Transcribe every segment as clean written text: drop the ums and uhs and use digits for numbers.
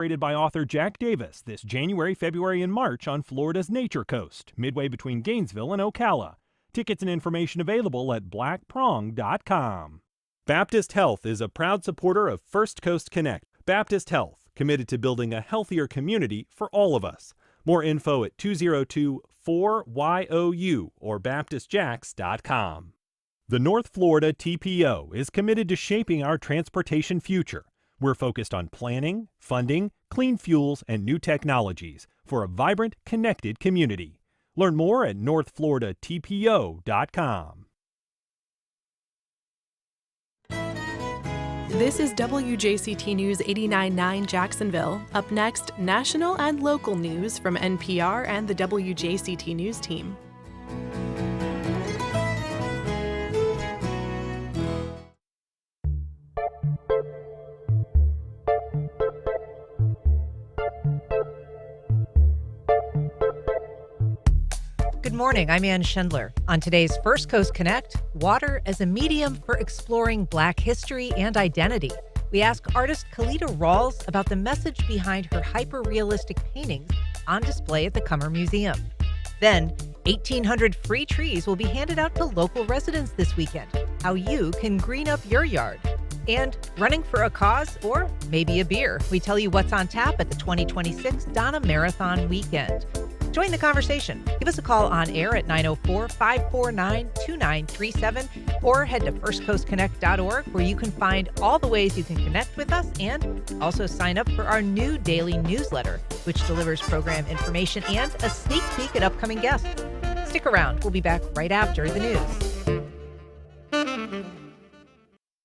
Created by author Jack Davis this January, February, and March on Florida's Nature Coast, midway between Gainesville and Ocala. Tickets and information available at blackprong.com. Baptist Health is a proud supporter of First Coast Connect. Baptist Health, committed to building a healthier community for all of us. More info at 202-4YOU or baptistjacks.com. The North Florida TPO is committed to shaping our transportation future. We're focused on planning, funding, clean fuels, and new technologies for a vibrant, connected community. Learn more at northfloridatpo.com. This is WJCT News 89.9 Jacksonville. Up next, national and local news from NPR and the WJCT News team. Good morning, I'm Ann Schindler. On today's First Coast Connect, water as a medium for exploring Black history and identity. We ask artist Calida Rawles about the message behind her hyperrealistic paintings on display at the Cummer Museum. Then, 1,800 free trees will be handed out to local residents this weekend. How you can green up your yard. And running for a cause or maybe a beer. We tell you what's on tap at the 2026 Donna Marathon Weekend. Join the conversation. Give us a call on air at 904-549-2937 or head to firstcoastconnect.org where you can find all the ways you can connect with us and also sign up for our new daily newsletter, which delivers program information and a sneak peek at upcoming guests. Stick around. We'll be back right after the news.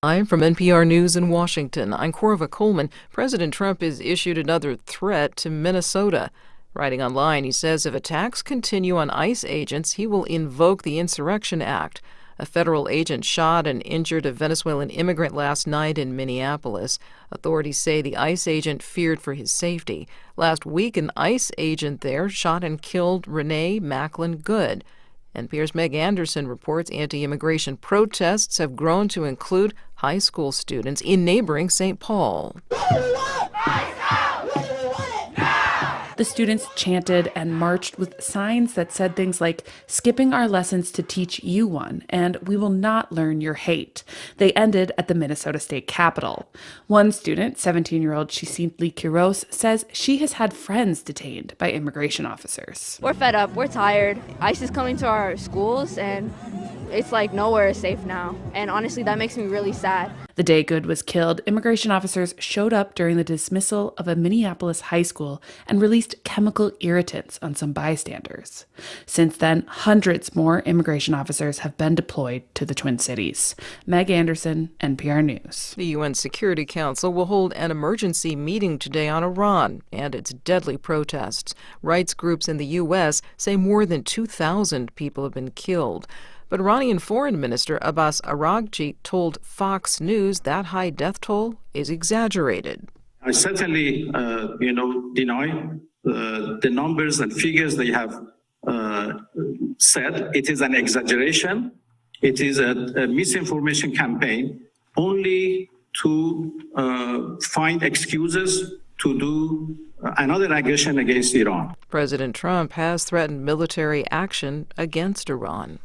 I'm from NPR News in Washington. I'm Corva Coleman. President Trump has issued another threat to Minnesota. Writing online, he says if attacks continue on ICE agents, he will invoke the Insurrection Act. A federal agent shot and injured a Venezuelan immigrant last night in Minneapolis. Authorities say the ICE agent feared for his safety. Last week, an ICE agent there shot and killed Renee Macklin Good. NPR's Meg Anderson reports anti-immigration protests have grown to include high school students in neighboring St. Paul. The students chanted and marched with signs that said things like, "Skipping our lessons to teach you one," and "We will not learn your hate." They ended at the Minnesota State Capitol. One student, 17-year-old Chisinli Quiros, says she has had friends detained by immigration officers. We're fed up. We're tired. ICE is coming to our schools, and it's like nowhere is safe now. And honestly, that makes me really sad. The day Good was killed, immigration officers showed up during the dismissal of a Minneapolis high school and released chemical irritants on some bystanders. Since then, hundreds more immigration officers have been deployed to the Twin Cities. Meg Anderson, NPR News. The UN Security Council will hold an emergency meeting today on Iran and its deadly protests. Rights groups in the U.S. say more than 2,000 people have been killed. But Iranian Foreign Minister Abbas Araghchi told Fox News that high death toll is exaggerated. I certainly, deny the numbers and figures they have said. It is an exaggeration. It is a misinformation campaign only to find excuses to do another aggression against Iran. President Trump has threatened military action against Iran.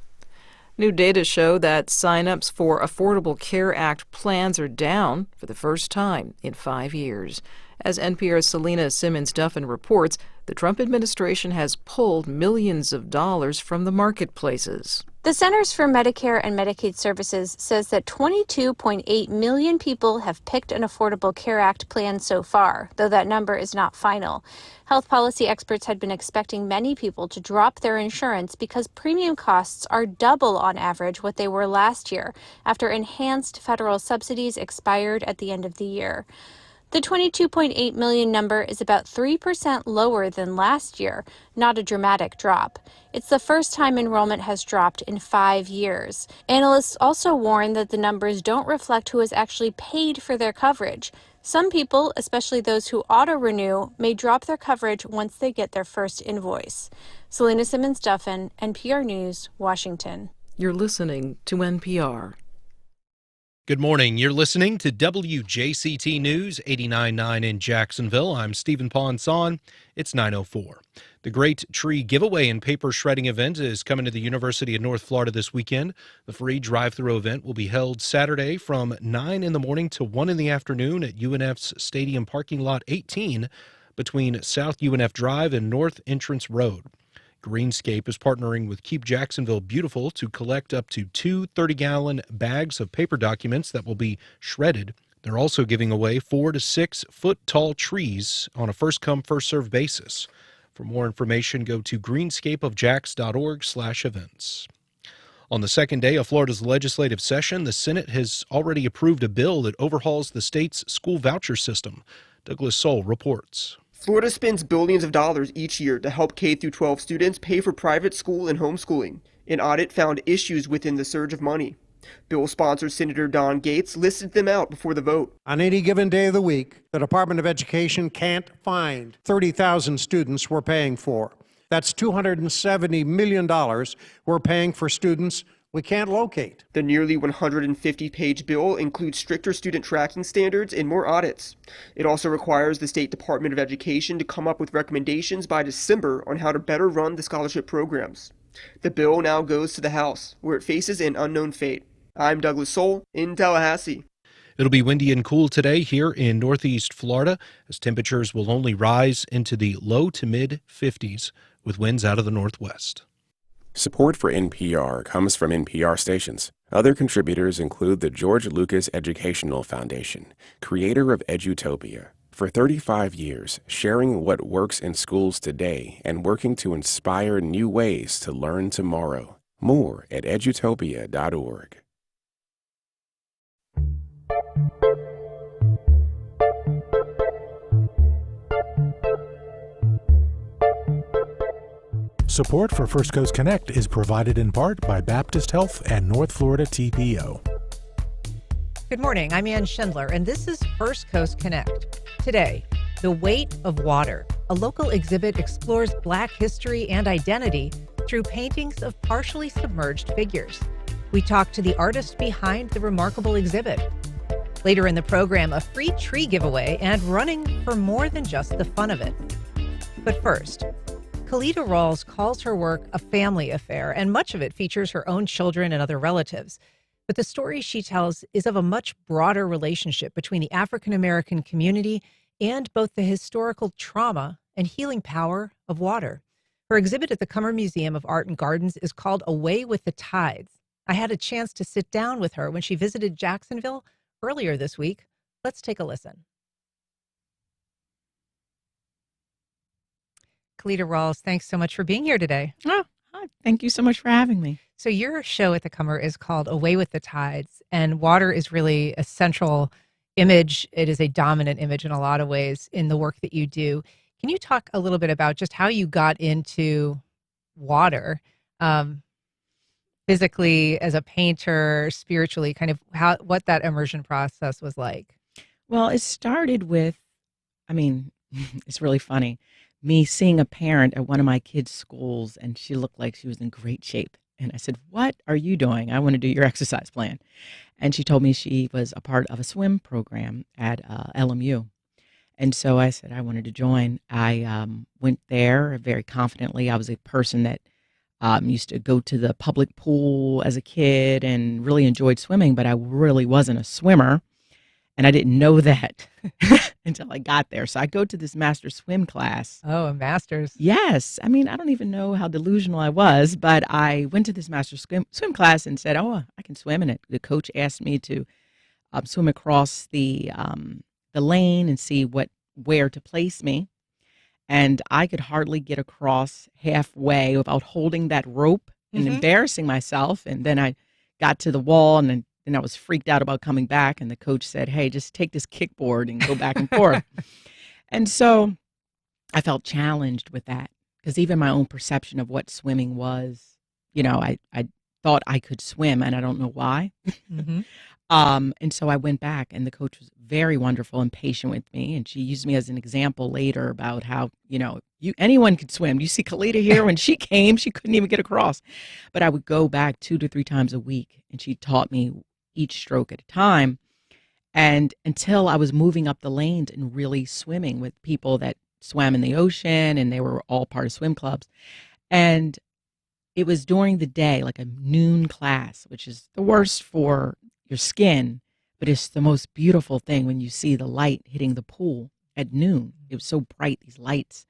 New data show that sign-ups for Affordable Care Act plans are down for the first time in 5 years. As NPR's Selena Simmons-Duffin reports, the Trump administration has pulled millions of dollars from the marketplaces. The Centers for Medicare and Medicaid Services says that 22.8 million people have picked an Affordable Care Act plan so far, though that number is not final. Health policy experts had been expecting many people to drop their insurance because premium costs are double on average what they were last year, after enhanced federal subsidies expired at the end of the year. The 22.8 million number is about 3% lower than last year, not a dramatic drop. It's the first time enrollment has dropped in 5 years. Analysts also warn that the numbers don't reflect who has actually paid for their coverage. Some people, especially those who auto-renew, may drop their coverage once they get their first invoice. Selena Simmons-Duffin, NPR News, Washington. You're listening to NPR. Good morning. You're listening to WJCT News 89.9 in Jacksonville. I'm Stephen Ponson. It's 9:04. The Great Tree Giveaway and Paper Shredding event is coming to the University of North Florida this weekend. The free drive-through event will be held Saturday from 9 in the morning to 1 in the afternoon at UNF's Stadium Parking Lot 18 between South UNF Drive and North Entrance Road. Greenscape is partnering with Keep Jacksonville Beautiful to collect up to 2 30-gallon bags of paper documents that will be shredded. They're also giving away 4 to 6 foot tall trees on a first-come, first-served basis. For more information, go to greenscapeofjax.org/events. On the second day of Florida's legislative session, the Senate has already approved a bill that overhauls the state's school voucher system. Douglas Soul reports. Florida spends billions of dollars each year to help K-12 students pay for private school and homeschooling. An audit found issues within the surge of money. Bill sponsor Senator Don Gates listed them out before the vote. On any given day of the week, the Department of Education can't find 30,000 students we're paying for. That's $270 million we're paying for students we can't locate. The nearly 150-page bill includes stricter student tracking standards and more audits. It also requires the State Department of Education to come up with recommendations by December on how to better run the scholarship programs. The bill now goes to the House, where it faces an unknown fate. I'm Douglas Soul in Tallahassee. It'll be windy and cool today here in Northeast Florida, as temperatures will only rise into the low to mid 50s with winds out of the northwest. Support for NPR comes from NPR stations. Other contributors include the George Lucas Educational Foundation, creator of Edutopia. For 35 years, sharing what works in schools today and working to inspire new ways to learn tomorrow. More at edutopia.org. Support for First Coast Connect is provided in part by Baptist Health and North Florida TPO. Good morning. I'm Ann Schindler, and this is First Coast Connect. Today, The Weight of Water. A local exhibit explores Black history and identity through paintings of partially submerged figures. We talk to the artist behind the remarkable exhibit. Later in the program, a free tree giveaway and running for more than just the fun of it. But first, Calida Rawles calls her work a family affair, and much of it features her own children and other relatives. But the story she tells is of a much broader relationship between the African-American community and both the historical trauma and healing power of water. Her exhibit at the Cummer Museum of Art and Gardens is called Away with the Tides. I had a chance to sit down with her when she visited Jacksonville earlier this week. Let's take a listen. Calida Rawles, thanks so much for being here today. Oh, hi. Thank you so much for having me. So your show at the Cummer is called Away with the Tides, and water is really a central image. It is a dominant image in a lot of ways in the work that you do. Can you talk a little bit about just how you got into water, physically as a painter, spiritually, kind of what that immersion process was like? Well, it started with, it's really funny. Me seeing a parent at one of my kids' schools, and she looked like she was in great shape. And I said, "What are you doing? I want to do your exercise plan." And she told me she was a part of a swim program at LMU. And so I said I wanted to join. I went there very confidently. I was a person that used to go to the public pool as a kid and really enjoyed swimming, but I really wasn't a swimmer. And I didn't know that until I got there. So I go to this master swim class. Oh, a master's. Yes. I don't even know how delusional I was, but I went to this master swim class and said, "Oh, I can swim." And the coach asked me to swim across the lane and see where to place me. And I could hardly get across halfway without holding that rope and embarrassing myself. And then I got to the wall, and then I was freaked out about coming back. And the coach said, "Hey, just take this kickboard and go back and forth." And so I felt challenged with that, because even my own perception of what swimming was, I thought I could swim, and I don't know why. And so I went back, and the coach was very wonderful and patient with me. And she used me as an example later about how, anyone could swim. You see Calida here, when she came, she couldn't even get across. But I would go back 2 to 3 times a week, and she taught me each stroke at a time. And until I was moving up the lanes and really swimming with people that swam in the ocean, and they were all part of swim clubs. And it was during the day, like a noon class, which is the worst for your skin, but it's the most beautiful thing when you see the light hitting the pool at noon. It was so bright, these lights.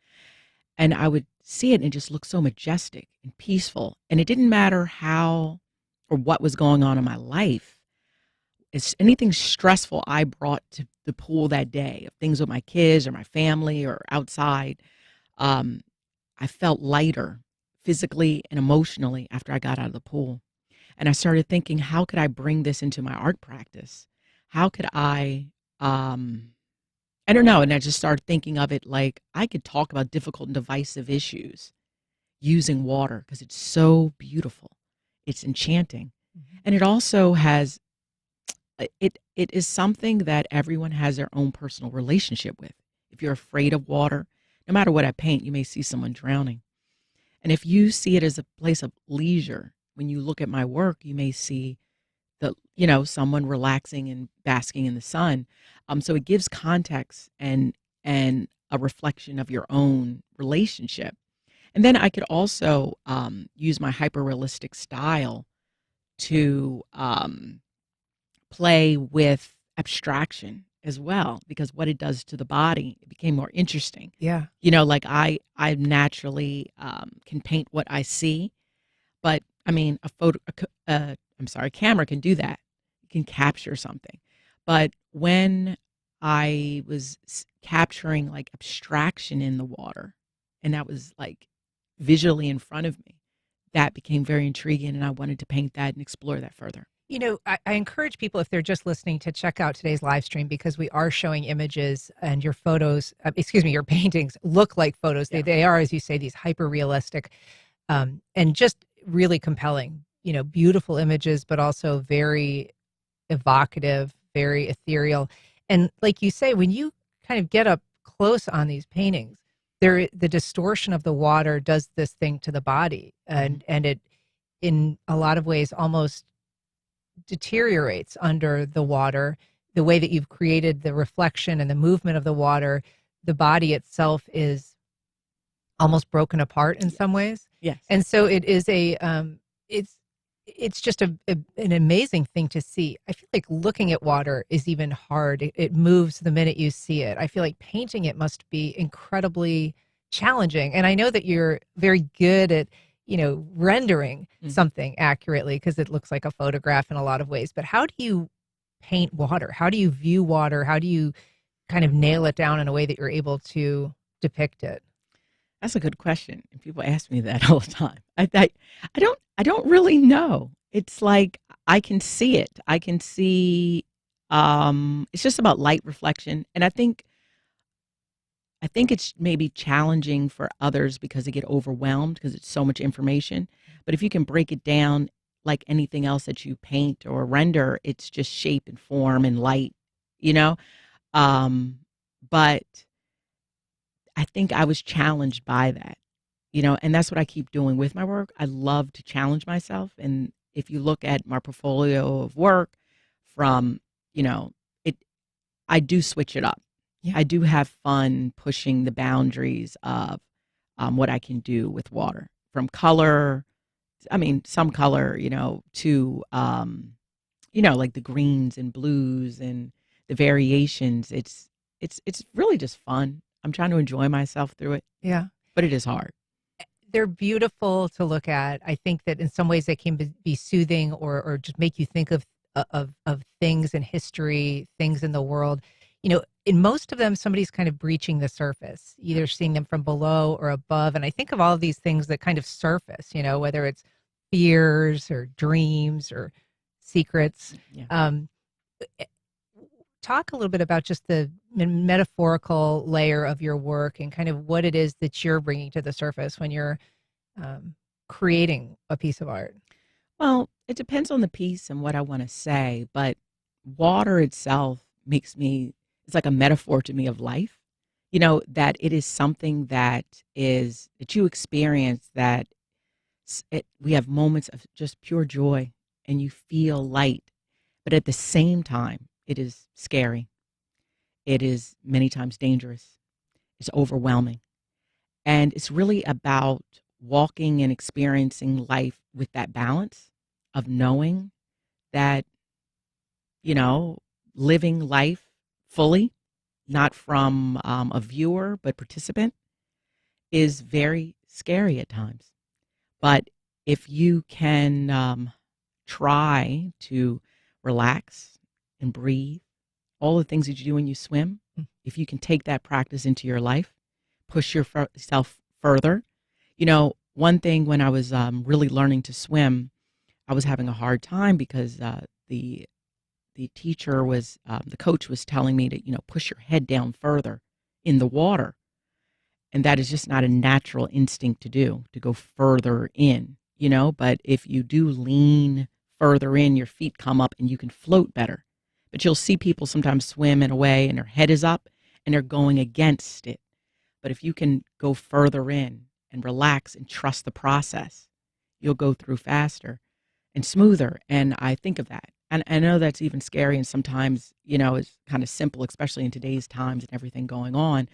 And I would see it and it just looked so majestic and peaceful. And it didn't matter how or what was going on in my life. It's anything stressful I brought to the pool that day, of things with my kids or my family or outside. I felt lighter physically and emotionally after I got out of the pool. And I started thinking, how could I bring this into my art practice? How could I don't know. And I just started thinking of it like I could talk about difficult and divisive issues using water because it's so beautiful. It's enchanting. Mm-hmm. And it also has, it is something that everyone has their own personal relationship with. If you're afraid of water, no matter what I paint, you may see someone drowning. And if you see it as a place of leisure, when you look at my work, you may see someone relaxing and basking in the sun. So it gives context and a reflection of your own relationship. And then I could also use my hyperrealistic style to play with abstraction as well, because what it does to the body, it became more interesting. Yeah. Like I naturally can paint what I see, but I mean, a camera can do that. You can capture something. But when I was capturing like abstraction in the water, and that was like visually in front of me, that became very intriguing, and I wanted to paint that and explore that further. I encourage people, if they're just listening, to check out today's live stream because we are showing images, and your photos, your paintings look like photos. Yeah. They are, as you say, these hyper realistic and just really compelling, beautiful images, but also very evocative, very ethereal. And like you say, when you kind of get up close on these paintings, the distortion of the water does this thing to the body, and it, in a lot of ways, almost deteriorates under the water. The way that you've created the reflection and the movement of the water, the body itself is almost broken apart in some ways. Yes. And so it is it's just an amazing thing to see. I feel like looking at water is even hard. It moves the minute you see it. I feel like painting it must be incredibly challenging. And I know that you're very good at rendering something accurately because it looks like a photograph in a lot of ways. But how do you paint water? How do you view water? How do you kind of nail it down in a way that you're able to depict it? That's a good question. And people ask me that all the time. I don't really know. It's like I can see it. I can see it's just about light reflection. And I think it's maybe challenging for others because they get overwhelmed because it's so much information. But if you can break it down like anything else that you paint or render, it's just shape and form and light, But I think I was challenged by that, and that's what I keep doing with my work. I love to challenge myself. And if you look at my portfolio of work from, I do switch it up. Yeah. I do have fun pushing the boundaries of what I can do with water, from color. Some color, to, like the greens and blues and the variations. It's really just fun. I'm trying to enjoy myself through it. Yeah. But it is hard. They're beautiful to look at. I think that in some ways they can be soothing or just make you think of things in history, things in the world. In most of them, somebody's kind of breaching the surface, either seeing them from below or above. And I think of all of these things that kind of surface, whether it's fears or dreams or secrets. Yeah. Talk a little bit about just the metaphorical layer of your work and kind of what it is that you're bringing to the surface when you're creating a piece of art. Well, it depends on the piece and what I want to say, but water itself it's like a metaphor to me of life, that it is something that you experience, that we have moments of just pure joy and you feel light. But at the same time, it is scary. It is many times dangerous. It's overwhelming. And it's really about walking and experiencing life with that balance of knowing that, living life fully, not from a viewer, but participant, is very scary at times. But if you can try to relax and breathe, all the things that you do when you swim, if you can take that practice into your life, push yourself further. One thing when I was really learning to swim, I was having a hard time because the teacher was, the coach was telling me to, push your head down further in the water. And that is just not a natural instinct to do, to go further in, but if you do lean further in, your feet come up and you can float better. But you'll see people sometimes swim in a way and their head is up and they're going against it. But if you can go further in and relax and trust the process, you'll go through faster and smoother. And I think of that. And I know that's even scary and sometimes, it's kind of simple, especially in today's times and everything going on.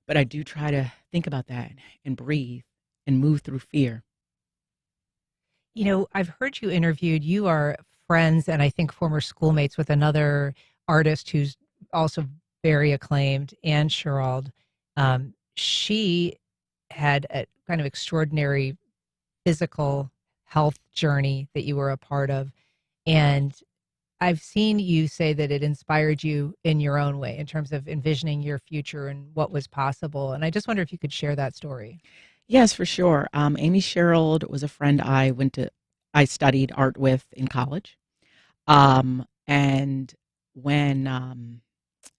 But I do try to think about that and breathe and move through fear. I've heard you interviewed. You are friends and I think former schoolmates with another artist who's also very acclaimed, Anne Sherald. She had a kind of extraordinary physical health journey that you were a part of. And I've seen you say that it inspired you in your own way in terms of envisioning your future and what was possible. And I just wonder if you could share that story. Yes, for sure. Amy Sherald was a friend I studied art with in college. And when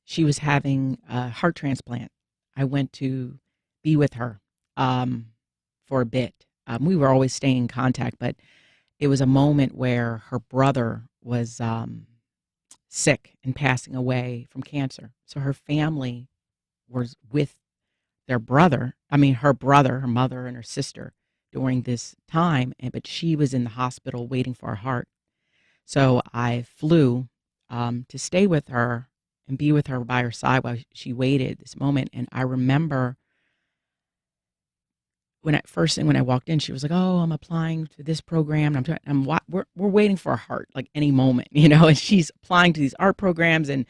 she was having a heart transplant, I went to be with her for a bit. We were always staying in contact, but it was a moment where her brother was sick and passing away from cancer. So her family was with her brother, her mother, and her sister during this time, but she was in the hospital waiting for her heart. So I flew to stay with her and be with her by her side while she waited this moment. And I remember when I walked in, she was like, "Oh, I'm applying to this program. And we're waiting for a heart, like any moment, And she's applying to these art programs, and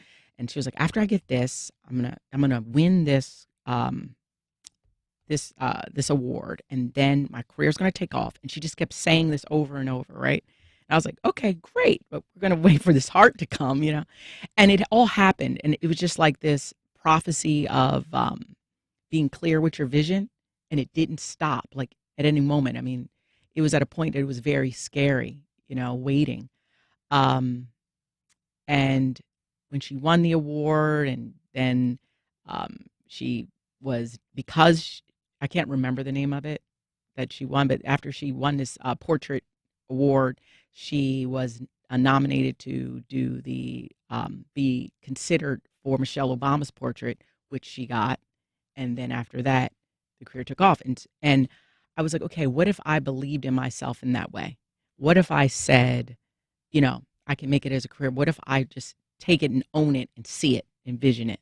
she was like, "After I get this, I'm gonna win this this award, and then my career's gonna take off." And she just kept saying this over and over, right? And I was like, "Okay, great, but we're gonna wait for this heart to come, And it all happened, and it was just like this prophecy of being clear with your vision. And it didn't stop, like, at any moment. It was at a point that it was very scary, waiting. And when she won the award, and then she was, I can't remember the name of it that she won, but after she won this portrait award, she was nominated to do be considered for Michelle Obama's portrait, which she got. And then after that, the career took off. And I was like, okay, what if I believed in myself in that way? What if I said, I can make it as a career? What if I just take it and own it and see it, envision it?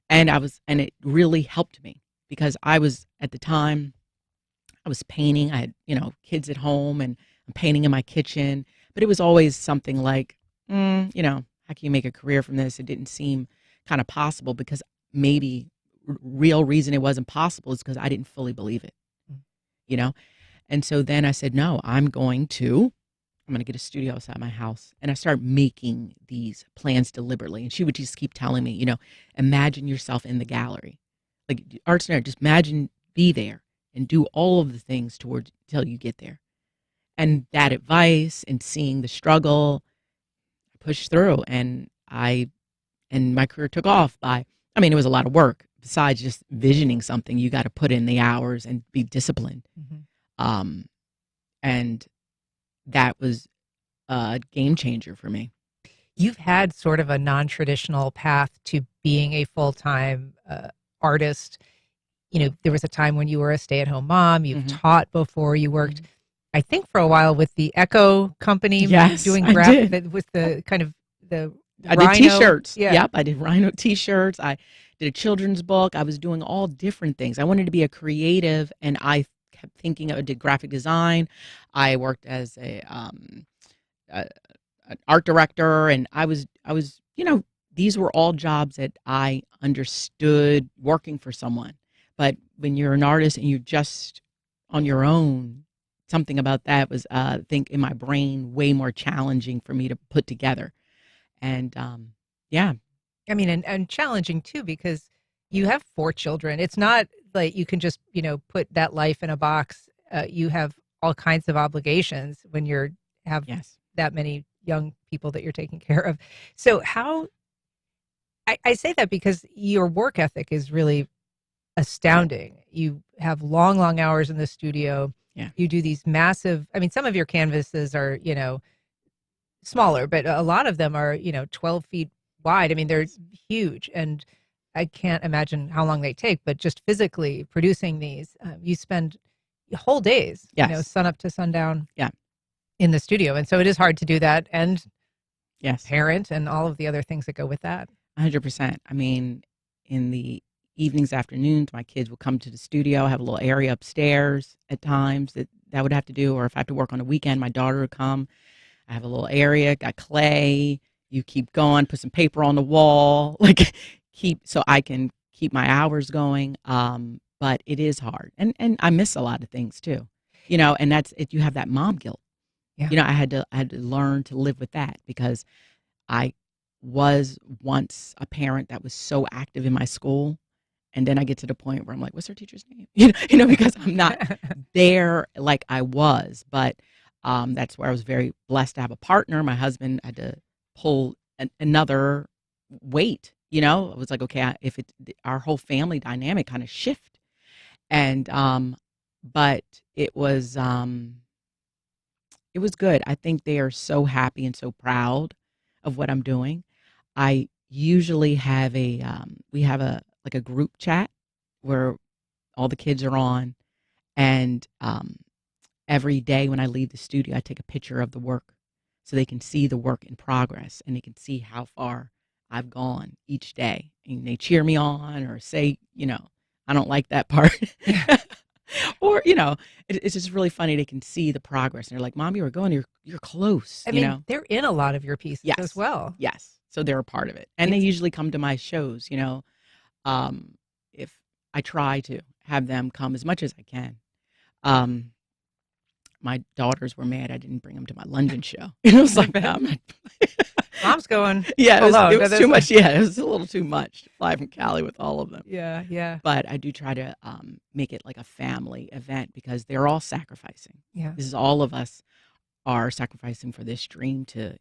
And it really helped me because at the time, I was painting. I had, kids at home and I'm painting in my kitchen, but it was always something like, how can you make a career from this? It didn't seem kind of possible because maybe real reason it wasn't possible is because I didn't fully believe it, And so then I said, no, I'm going to get a studio outside my house. And I started making these plans deliberately. And she would just keep telling me, imagine yourself in the gallery. Like Arts Nerd, just imagine, be there and do all of the things till you get there. And that advice and seeing the struggle, I pushed through and my career took off it was a lot of work. Besides just visioning something, you got to put in the hours and be disciplined. Mm-hmm. And that was a game changer for me. You've had sort of a non-traditional path to being a full-time artist. There was a time when you were a stay-at-home mom. You've taught before. You worked I think for a while with the Echo company doing I graphic did. with the kind of the I rhino. did T-shirts. Yeah. Yep, I did rhino T-shirts. I did a children's book. I was doing all different things. I wanted to be a creative, and I kept thinking I did graphic design. I worked as an art director, and I was, these were all jobs that I understood working for someone. But when you're an artist and you're just on your own, something about that was, I think, in my brain, way more challenging for me to put together. And yeah. I mean, and challenging too, because you have 4 children. It's not like you can just, put that life in a box. You have all kinds of obligations when you're have that many young people that you're taking care of. So how, I say that because your work ethic is really astounding. You have long, long hours in the studio. Yeah. You do these massive, I mean, some of your canvases are, smaller, but a lot of them are, 12 feet wide. I mean, they're huge, and I can't imagine how long they take, but just physically producing these, you spend whole days, sun up to sundown in the studio. And so it is hard to do that and parent and all of the other things that go with that. 100%. I mean, in the evenings, afternoons, my kids will come to the studio. I have a little area upstairs at times that would have to do, or if I have to work on a weekend, my daughter would come. I have a little area, got clay. You keep going, put some paper on the wall, so I can keep my hours going. But it is hard, and I miss a lot of things too, and that's it. You have that mom guilt. Yeah. I had to learn to live with that, because I was once a parent that was so active in my school, and then I get to the point where I'm like, what's her teacher's name? Because I'm not there like I was. But that's where I was very blessed to have a partner. My husband had to pull another weight. It was like, okay, our whole family dynamic kind of shift, and but it was good. I think they are so happy and so proud of what I'm doing. I usually have we have a group chat where all the kids are on, and every day when I leave the studio, I take a picture of the work so they can see the work in progress, and they can see how far I've gone each day. And they cheer me on, or say, I don't like that part. Or, it's just really funny. They can see the progress, and they're like, Mom, you're close. I mean, they're in a lot of your pieces as well. Yes. So they're a part of it. And they usually come to my shows, if I try to have them come as much as I can. My daughters were mad I didn't bring them to my London show. It was like, Mom's going. Yeah, it was too much. Yeah, it was a little too much to fly from Cali with all of them. Yeah. But I do try to make it like a family event, because they're all sacrificing. Yeah. This is all of us are sacrificing for this dream to,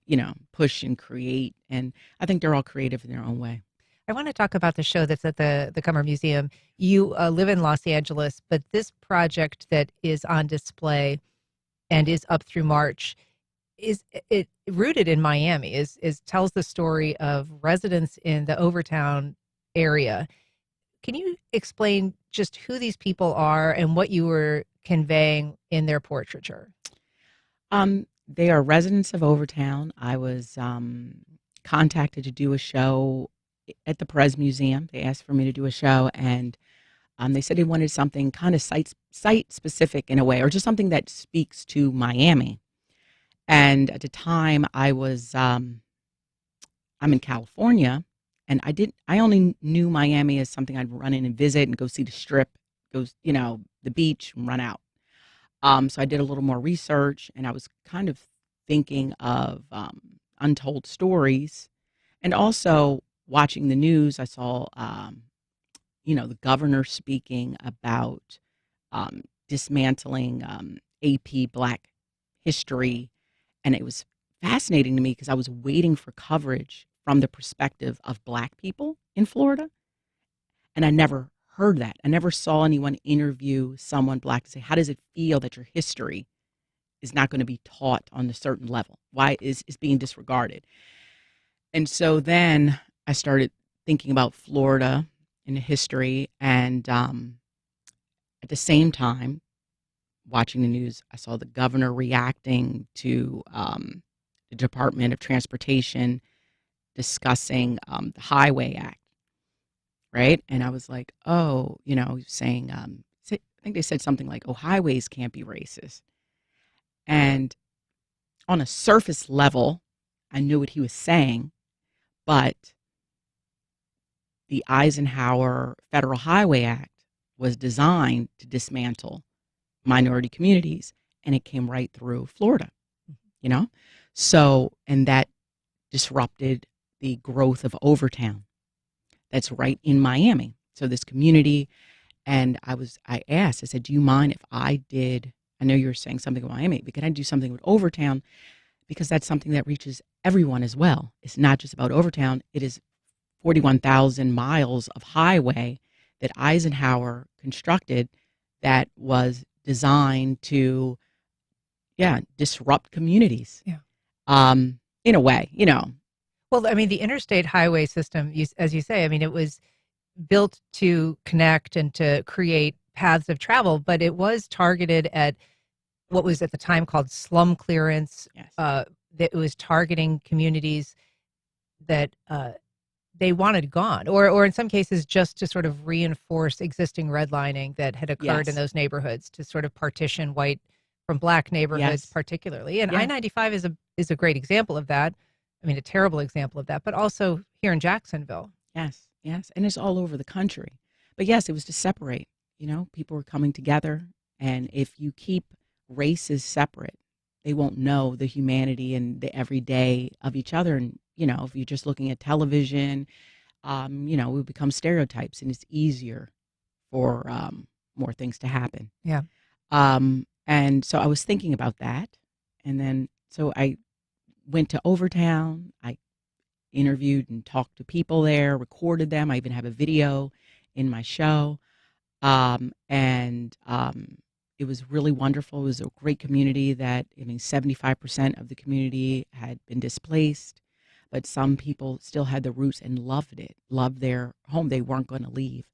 push and create. And I think they're all creative in their own way. I want to talk about the show that's at the Cummer Museum. You live in Los Angeles, but this project that is on display and is up through March is it rooted in Miami, is tells the story of residents in the Overtown area. Can you explain just who these people are and what you were conveying in their portraiture? They are residents of Overtown. I was contacted to do a show at the Perez Museum. They asked for me to do a show, and they said they wanted something kind of site specific in a way, or just something that speaks to Miami. And at the time, I was I'm in California, and I only knew Miami as something I'd run in and visit and go see the Strip, the beach, and run out. So I did a little more research, and I was kind of thinking of untold stories, and also watching the news. I saw, the governor speaking about dismantling AP Black history, and it was fascinating to me because I was waiting for coverage from the perspective of Black people in Florida, and I never heard that. I never saw anyone interview someone Black to say, how does it feel that your history is not going to be taught on a certain level? Why is being disregarded? And so then I started thinking about Florida and the history, and at the same time, watching the news, I saw the governor reacting to the Department of Transportation discussing the Highway Act, right? And I was like, oh, he was saying, I think they said something like, oh, highways can't be racist. And on a surface level, I knew what he was saying, but the Eisenhower Federal Highway Act was designed to dismantle minority communities, and it came right through Florida, So, and that disrupted the growth of Overtown. That's right in Miami. So this community, and I asked, I said, do you mind if I know you were saying something about Miami, but can I do something with Overtown? Because that's something that reaches everyone as well. It's not just about Overtown. It is 41,000 miles of highway that Eisenhower constructed that was designed to, disrupt communities. Yeah. In a way, Well, I mean, the interstate highway system, as you say, I mean, it was built to connect and to create paths of travel, but it was targeted at what was at the time called slum clearance. Yes. That it was targeting communities that they wanted gone, or in some cases just to sort of reinforce existing redlining that had occurred in those neighborhoods, to sort of partition white from black neighborhoods particularly. And I-95 is a great example of that. I mean, a terrible example of that, but also here in Jacksonville. Yes. And it's all over the country. But yes, it was to separate, people were coming together. And if you keep races separate, they won't know the humanity and the everyday of each other. And, if you're just looking at television, we become stereotypes, and it's easier for more things to happen. Yeah. And so I was thinking about that. And then, so I went to Overtown. I interviewed and talked to people there, recorded them. I even have a video in my show. It was really wonderful. It was a great community 75% of the community had been displaced, but some people still had the roots and loved it, loved their home. They weren't going to leave.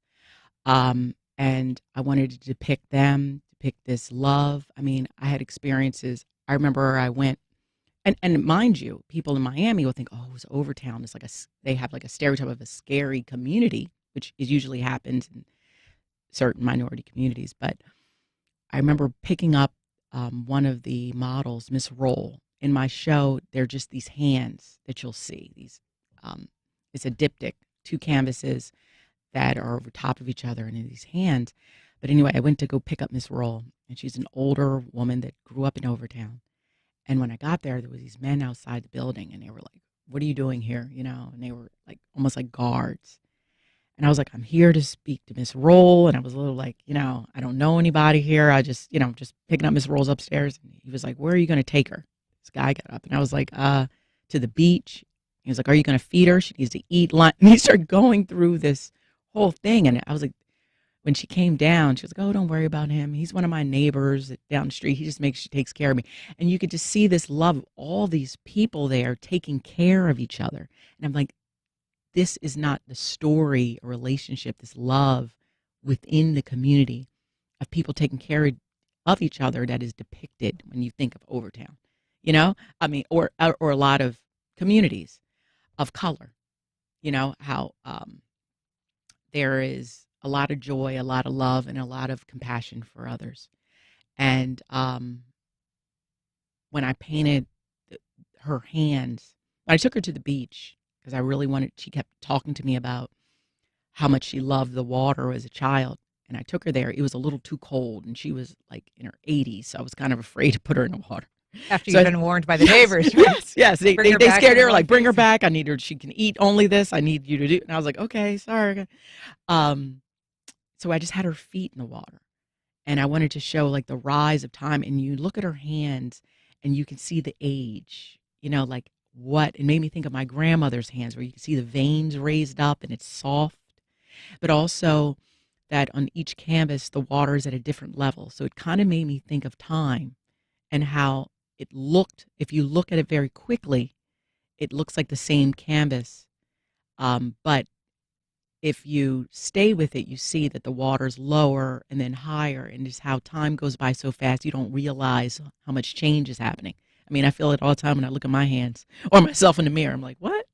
And I wanted to depict them, depict this love. I mean, I had experiences. I remember I went, and mind you, people in Miami will think, oh, it was Overtown. It's like they have like a stereotype of a scary community, which usually happens in certain minority communities. But I remember picking up one of the models, Miss Roll. In my show, they're just these hands that you'll see. It's a diptych, 2 canvases that are over top of each other, and in these hands. But anyway, I went to go pick up Miss Roll, and she's an older woman that grew up in Overtown. And when I got there was these men outside the building, and they were like, what are you doing here? And they were like almost like guards. And I was like, I'm here to speak to Miss Roll. And I was a little like, I don't know anybody here. I just, just picking up Miss Roll's upstairs. And he was like, where are you going to take her? This guy got up, and I was like, to the beach. He was like, are you going to feed her? She needs to eat lunch. And he started going through this whole thing. And I was like, when she came down, she was like, oh, don't worry about him. He's one of my neighbors down the street. She takes care of me. And you could just see this love of all these people there taking care of each other. And I'm like, this is not the story or relationship, this love within the community of people taking care of each other that is depicted when you think of Overtown, I mean, or a lot of communities of color, how there is a lot of joy, a lot of love, and a lot of compassion for others. And when I painted her hands, I took her to the beach because I really she kept talking to me about how much she loved the water as a child. And I took her there. It was a little too cold, and she was like in her 80s, so I was kind of afraid to put her in the water. After you've been warned by the neighbors. Yes. They scared her, like, bring her back. I need her. She can eat only this. I need you to do. And I was like, okay, sorry. So I just had her feet in the water, and I wanted to show like the rise of time. And you look at her hands, and you can see the age, like what it made me think of my grandmother's hands, where you can see the veins raised up and it's soft, but also that on each canvas, the water is at a different level. So it kind of made me think of time and how it looked. If you look at it very quickly, it looks like the same canvas, but if you stay with it, you see that the water's lower and then higher, and just how time goes by so fast, you don't realize how much change is happening. I mean, I feel it all the time when I look at my hands or myself in the mirror. I'm like, what?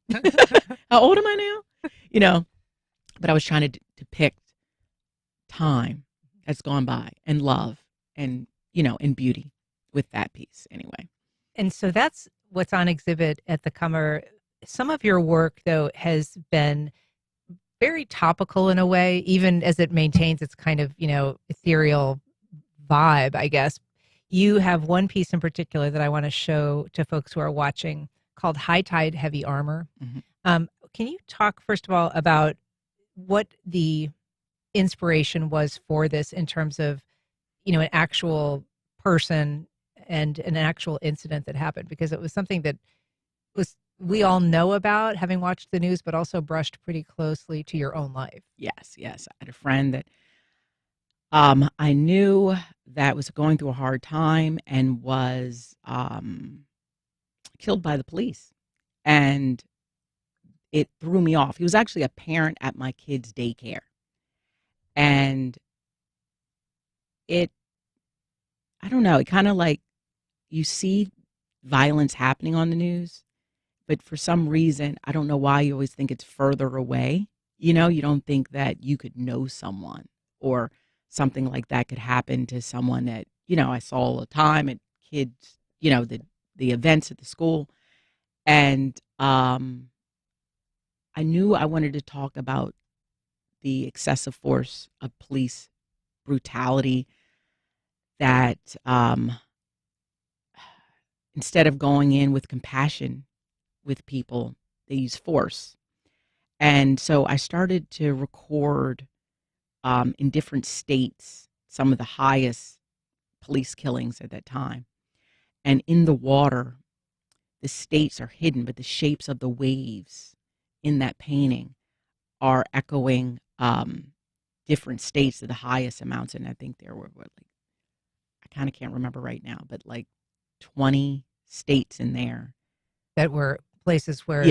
How old am I now? You know, but I was trying to depict time that's gone by and love and, you know, and beauty with that piece anyway. And so that's what's on exhibit at the Cummer. Some of your work, though, has been very topical in a way, even as it maintains its kind of, you know, ethereal vibe, I guess. You have one piece in particular that I want to show to folks who are watching called High Tide Heavy Armor. Can you talk, first of all, about what the inspiration was for this in terms of, you know, an actual person and an actual incident that happened? Because it was something that we all know about, having watched the news, but also brushed pretty closely to your own life. Yes. I had a friend that I knew that was going through a hard time and was killed by the police. And it threw me off. He was actually a parent at my kid's daycare. And I don't know, it kind of like, you see violence happening on the news, but for some reason, I don't know why, you always think it's further away. You know, you don't think that you could know someone or something like that could happen to someone that, you know, I saw all the time at kids, you know, the events at the school. And I knew I wanted to talk about the excessive force of police brutality, that instead of going in with compassion with people, they use force. And so I started to record in different states some of the highest police killings at that time. And in the water, the states are hidden, but the shapes of the waves in that painting are echoing different states to the highest amounts. And I think there were, I kind of can't remember right now, but like 20 states in there. That were places where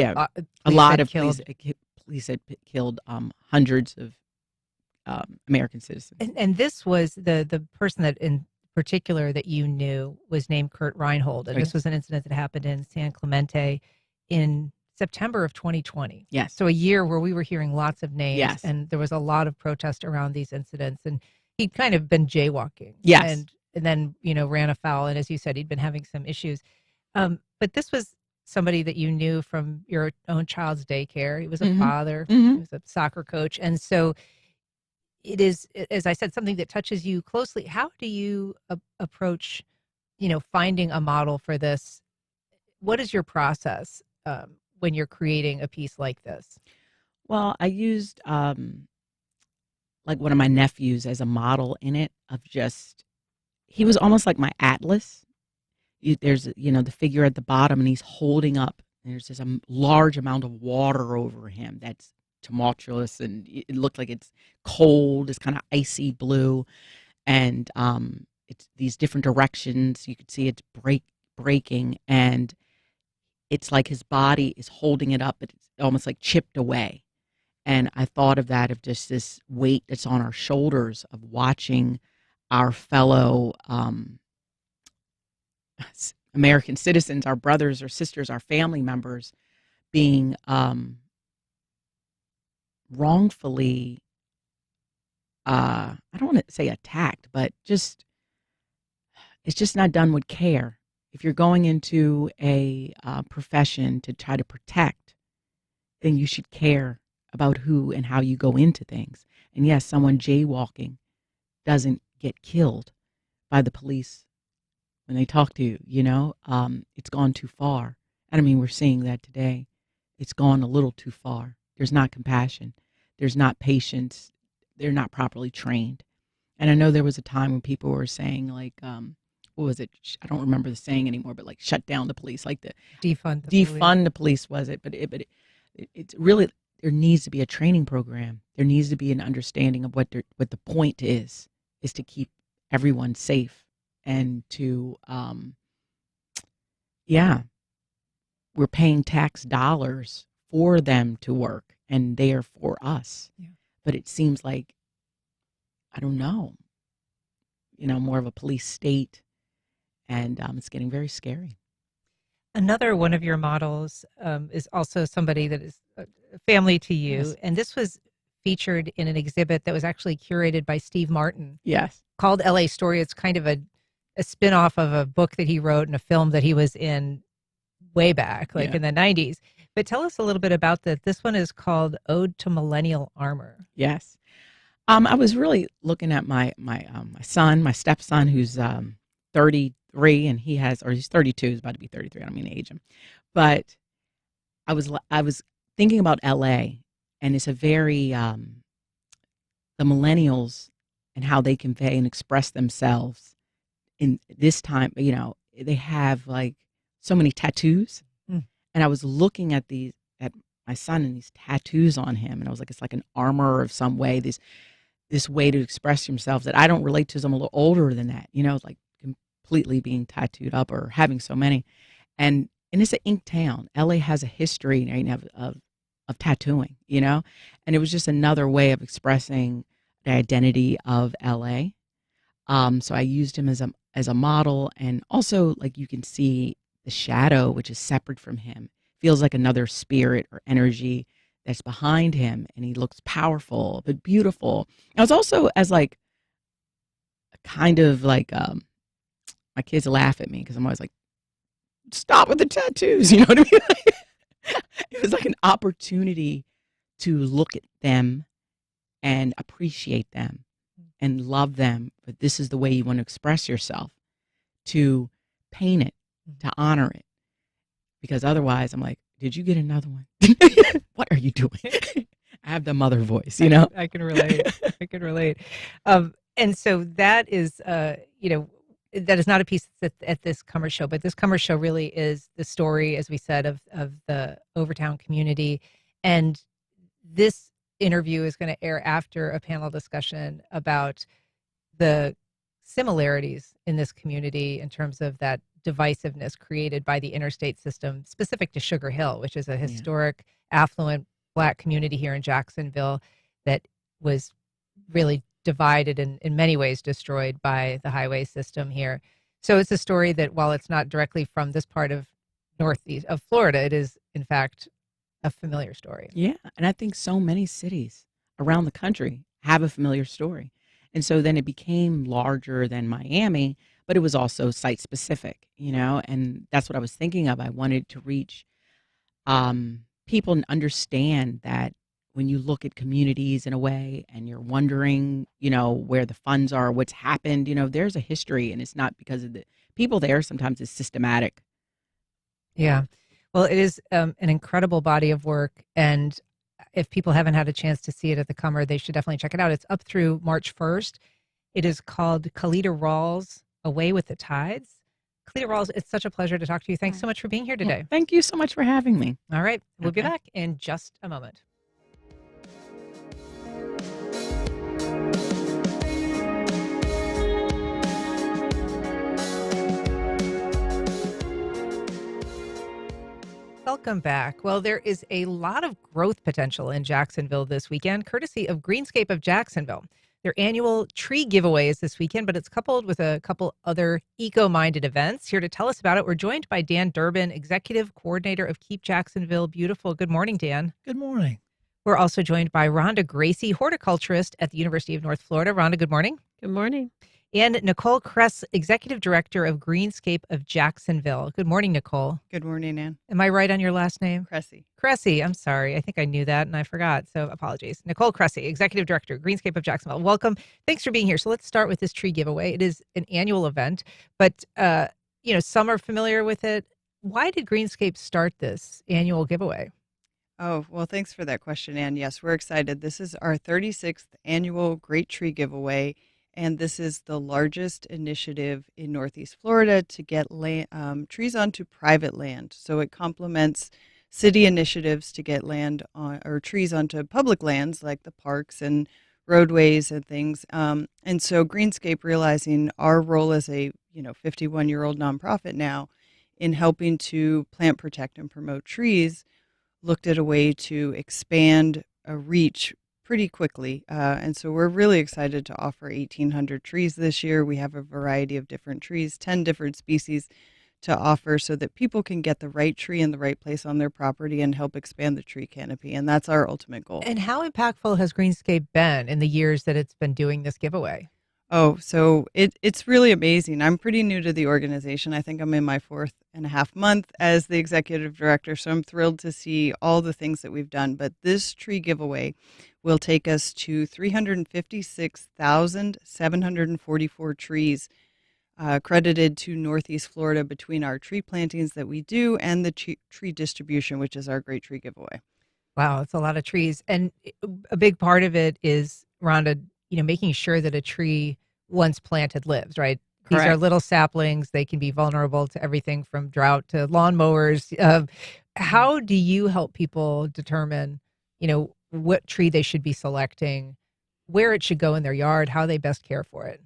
a lot of police had killed hundreds of American citizens. And this was the person that in particular that you knew was named Kurt Reinhold. And this was an incident that happened in San Clemente in September of 2020. Yes. So a year where we were hearing lots of names. Yes. And there was a lot of protest around these incidents. And he'd kind of been jaywalking. Yes. And then, you know, ran afoul. And as you said, he'd been having some issues. But this was somebody that you knew from your own child's daycare. He was a father. He was a soccer coach. And so it is, as I said, something that touches you closely. How do you approach, you know, finding a model for this? What is your process when you're creating a piece like this? Well, I used like one of my nephews as a model in it, of just, he was almost like my atlas. There's, you know, the figure at the bottom, and he's holding up, and there's this large amount of water over him that's tumultuous, and it looked like it's cold, it's kind of icy blue, and it's these different directions. You could see it's breaking, and it's like his body is holding it up, but it's almost like chipped away. And I thought of that, of just this weight that's on our shoulders of watching our fellow American citizens, our brothers or sisters, our family members, being wrongfully, I don't want to say attacked, but just, it's just not done with care. If you're going into a profession to try to protect, then you should care about who and how you go into things. And yes, someone jaywalking doesn't get killed by the police when they talk to you, you know. It's gone too far. And I mean, we're seeing that today. It's gone a little too far. There's not compassion. There's not patience. They're not properly trained. And I know there was a time when people were saying, like, what was it? I don't remember the saying anymore, but like, shut down the police, like the defund the police, was it? But it's really, there needs to be a training program. There needs to be an understanding of what the point is to keep everyone safe, and to, we're paying tax dollars for them to work. and they are for us. Yeah. But it seems like, I don't know, more of a police state, and it's getting very scary. Another one of your models is also somebody that is a family to you. Yes. And this was featured in an exhibit that was actually curated by Steve Martin Yes. called LA Story. It's kind of a spin-off of a book that he wrote and a film that he was in way back, like in the 90s. But tell us a little bit about that. This one is called Ode to Millennial Armor. Yes. I was really looking at my son, my stepson, who's 33, and he's 32. He's about to be 33. I don't mean to age him, but I was thinking about LA, and it's a very the millennials and how they convey and express themselves in this time. They have like so many tattoos, and I was looking at my son and these tattoos on him, and I was like, it's like an armor of some way. This way to express themselves that I don't relate to, as I'm a little older than that, like completely being tattooed up or having so many. And it's an ink town. LA has a history right now of tattooing, and it was just another way of expressing the identity of LA. So I used him as a model, and also like you can see the shadow, which is separate from him, feels like another spirit or energy that's behind him, and he looks powerful but beautiful. I was also as like kind of like my kids laugh at me because I'm always like, stop with the tattoos, you know what I mean? It was like an opportunity to look at them and appreciate them and love them, but this is the way you want to express yourself, to paint it, to honor it, because otherwise I'm like, did you get another one? What are you doing? I have the mother voice, I can relate. I can relate. And so that is, that is not a piece that's at this Cummer show, but this Cummer show really is the story, as we said, of the Overtown community. And this interview is going to air after a panel discussion about the similarities in this community in terms of that divisiveness created by the interstate system specific to Sugar Hill, which is a historic, affluent Black community here in Jacksonville that was really divided and in many ways destroyed by the highway system here. So it's a story that, while it's not directly from this part of northeast of Florida, it is in fact a familiar story. Yeah, and I think so many cities around the country have a familiar story. And so then it became larger than Miami, but it was also site specific, and that's what I was thinking of. I wanted to reach people and understand that when you look at communities in a way and you're wondering, where the funds are, what's happened, there's a history, and it's not because of the people there. Sometimes it's systematic. Yeah. Well, it is an incredible body of work. And if people haven't had a chance to see it at the Cummer, they should definitely check it out. It's up through March 1st. It is called Calida Rawles, Away with the Tides. Calida Rawles, it's such a pleasure to talk to you. Thanks so much for being here today. Well, thank you so much for having me. All right. We'll be back in just a moment. Welcome back. Well, there is a lot of growth potential in Jacksonville this weekend, courtesy of Greenscape of Jacksonville. Their annual tree giveaway is this weekend, but it's coupled with a couple other eco-minded events. Here to tell us about it, we're joined by Dan Durbin, Executive Coordinator of Keep Jacksonville Beautiful. Good morning, Dan. Good morning. We're also joined by Rhonda Gracie, horticulturist at the University of North Florida. Rhonda, good morning. Good morning. And Nicole Kress, Executive Director of Greenscape of Jacksonville. Good morning, Nicole. Good morning, Ann. Am I right on your last name? Cressy. Cressy. I'm sorry. I think I knew that and I forgot. So apologies. Nicole Cressy, Executive Director, Greenscape of Jacksonville. Welcome. Thanks for being here. So let's start with this tree giveaway. It is an annual event, but some are familiar with it. Why did Greenscape start this annual giveaway? Oh, well, thanks for that question, Ann. Yes, we're excited. This is our 36th annual Great Tree Giveaway. And this is the largest initiative in Northeast Florida to get trees onto private land. So it complements city initiatives to get land on, or trees onto public lands like the parks and roadways and things. And so Greenscape, realizing our role as a 51-year-old nonprofit now in helping to plant, protect, and promote trees, looked at a way to expand a reach pretty quickly. And so we're really excited to offer 1,800 trees this year. We have a variety of different trees, 10 different species to offer so that people can get the right tree in the right place on their property and help expand the tree canopy. And that's our ultimate goal. And how impactful has Greenscape been in the years that it's been doing this giveaway? Oh, so it's really amazing. I'm pretty new to the organization. I think I'm in my 4.5 month as the executive director, so I'm thrilled to see all the things that we've done. But this tree giveaway will take us to 356,744 trees credited to Northeast Florida between our tree plantings that we do and the tree distribution, which is our Great Tree Giveaway. Wow, it's a lot of trees. And a big part of it is, Rhonda, making sure that a tree once planted lives, right? Correct. These are little saplings. They can be vulnerable to everything from drought to lawnmowers. How do you help people determine, what tree they should be selecting, where it should go in their yard, how they best care for it?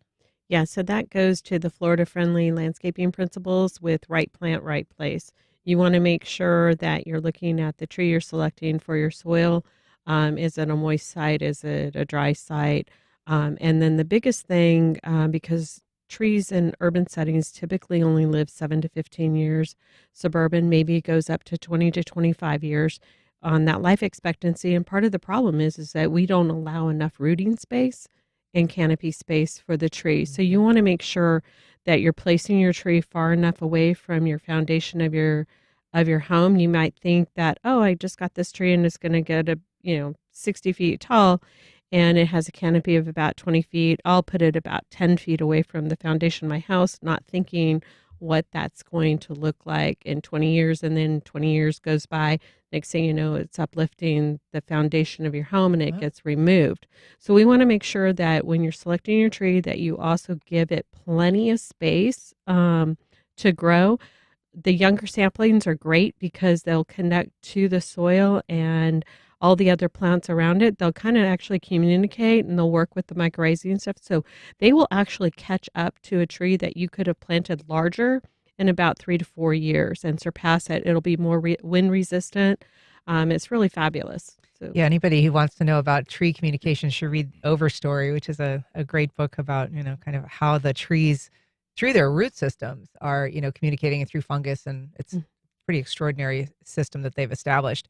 Yeah, so that goes to the Florida-friendly landscaping principles with right plant, right place. You want to make sure that you're looking at the tree you're selecting for your soil. Is it a moist site? Is it a dry site? And then the biggest thing, because trees in urban settings typically only live 7 to 15 years, suburban maybe goes up to 20 to 25 years on that life expectancy. And part of the problem is that we don't allow enough rooting space and canopy space for the tree. So you want to make sure that you're placing your tree far enough away from your foundation of your home. You might think that, oh, I just got this tree and it's going to get 60 feet tall, and it has a canopy of about 20 feet. I'll put it about 10 feet away from the foundation of my house, not thinking what that's going to look like in 20 years. And then 20 years goes by. Next thing you know, it's uplifting the foundation of your home and it gets removed. So we want to make sure that when you're selecting your tree, that you also give it plenty of space to grow. The younger saplings are great because they'll connect to the soil and all the other plants around it. They'll kind of actually communicate and they'll work with the mycorrhizae and stuff. So they will actually catch up to a tree that you could have planted larger in about 3 to 4 years and surpass it. It'll be more wind resistant. It's really fabulous. So. Yeah, anybody who wants to know about tree communication should read Overstory, which is a great book about, kind of how the trees, through their root systems, are, communicating through fungus. And it's a pretty extraordinary system that they've established.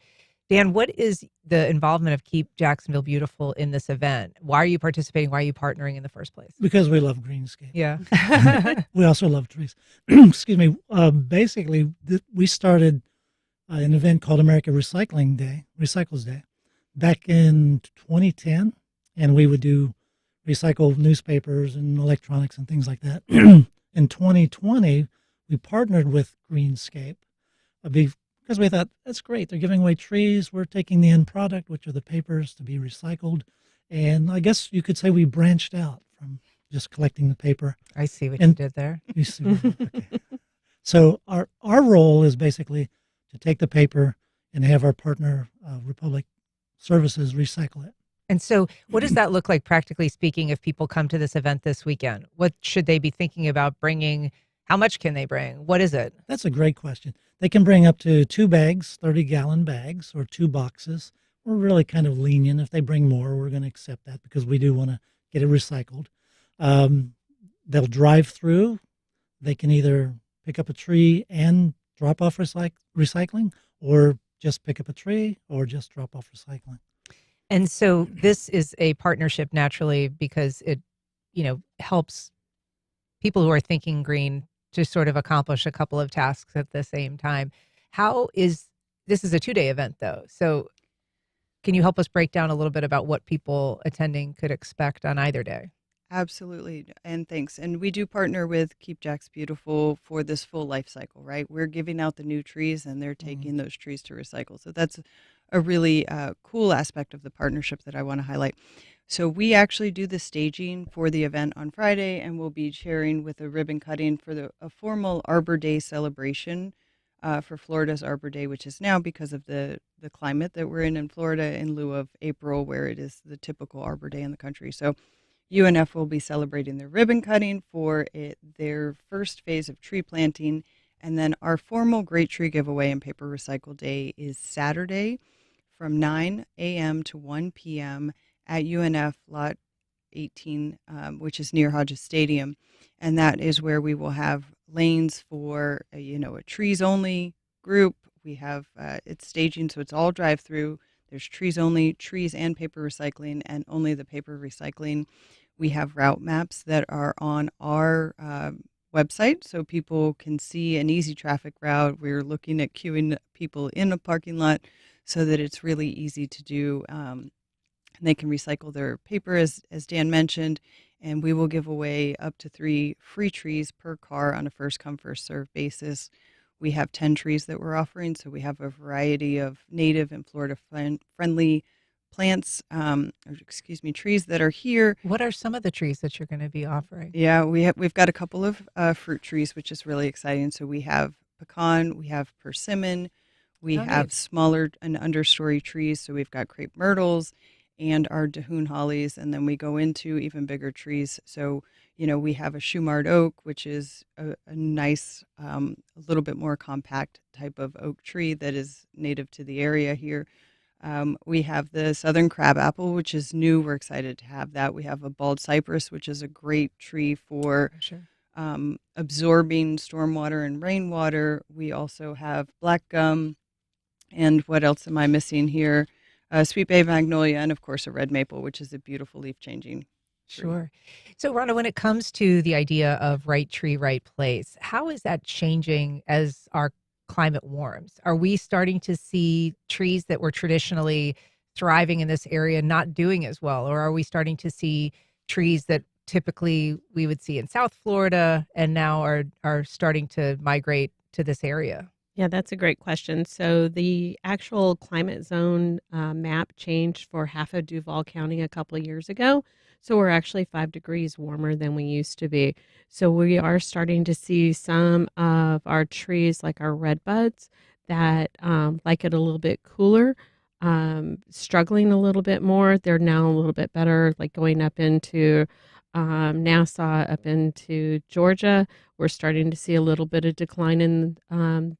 Dan, what is the involvement of Keep Jacksonville Beautiful in this event? Why are you participating? Why are you partnering in the first place? Because we love Greenscape. Yeah. We also love trees. Excuse me. Basically, we started an event called America Recycles Day, back in 2010, and we would do recycled newspapers and electronics and things like that. In 2020, we partnered with Greenscape because we thought, that's great. They're giving away trees. We're taking the end product, which are the papers, to be recycled. And I guess you could say we branched out from just collecting the paper. I see what you did there. You see okay. So our role is basically to take the paper and have our partner, Republic Services, recycle it. And so what does that look like, practically speaking, if people come to this event this weekend? What should they be thinking about bringing? How much can they bring? What is it? That's a great question. They can bring up to 2 bags, 30-gallon bags, or 2 boxes. We're really kind of lenient. If they bring more, we're going to accept that because we do want to get it recycled. They'll drive through. They can either pick up a tree and drop off recycling, or just pick up a tree, or just drop off recycling. And so this is a partnership, naturally, because it, helps people who are thinking green to sort of accomplish a couple of tasks at the same time. This is a 2-day event, though. So can you help us break down a little bit about what people attending could expect on either day? Absolutely. And thanks. And we do partner with Keep Jacksonville Beautiful for this full life cycle, right? We're giving out the new trees and they're taking those trees to recycle. So that's a really cool aspect of the partnership that I want to highlight. So we actually do the staging for the event on Friday, and we'll be sharing with a ribbon cutting for a formal Arbor Day celebration for Florida's Arbor Day, which is now, because of the climate that we're in Florida, in lieu of April, where it is the typical Arbor Day in the country. So UNF will be celebrating their ribbon cutting for their first phase of tree planting, And then our formal Great Tree Giveaway and Paper Recycle Day is Saturday from 9 a.m. to 1 p.m. at UNF Lot 18, which is near Hodges Stadium. And that is where we will have lanes for, a trees only group. We have it's staging, so it's all drive through. There's trees only, trees and paper recycling, and only the paper recycling. We have route maps that are on our website so people can see an easy traffic route. We're looking at queuing people in a parking lot so that it's really easy to do. And they can recycle their paper, as Dan mentioned, and we will give away up to 3 free trees per car on a first-come, first-served basis. We have 10 trees that we're offering, so we have a variety of native and Florida-friendly plants, trees that are here. What are some of the trees that you're going to be offering? Yeah, we've got a couple of fruit trees, which is really exciting. So we have pecan, we have persimmon, we have nice. smaller and understory trees. So we've got crepe myrtles and our Dahoon hollies, and then we go into even bigger trees. So, we have a Shumard oak, which is a nice, a little bit more compact type of oak tree that is native to the area here. We have the southern crabapple, which is new. We're excited to have that. We have a bald cypress, which is a great tree for absorbing stormwater and rainwater. We also have black gum. And what else am I missing here? Sweet bay magnolia, and of course a red maple, which is a beautiful leaf changing. Sure. So, Rhonda, when it comes to the idea of right tree, right place, how is that changing as our climate warms? Are we starting to see trees that were traditionally thriving in this area not doing as well? Or are we starting to see trees that typically we would see in South Florida and now are starting to migrate to this area? Yeah, that's a great question. So the actual climate zone map changed for half of Duval County a couple of years ago. So we're actually 5 degrees warmer than we used to be. So we are starting to see some of our trees, like our redbuds, that like it a little bit cooler, struggling a little bit more. They're now a little bit better, like going up into Nassau, up into Georgia. We're starting to see a little bit of decline in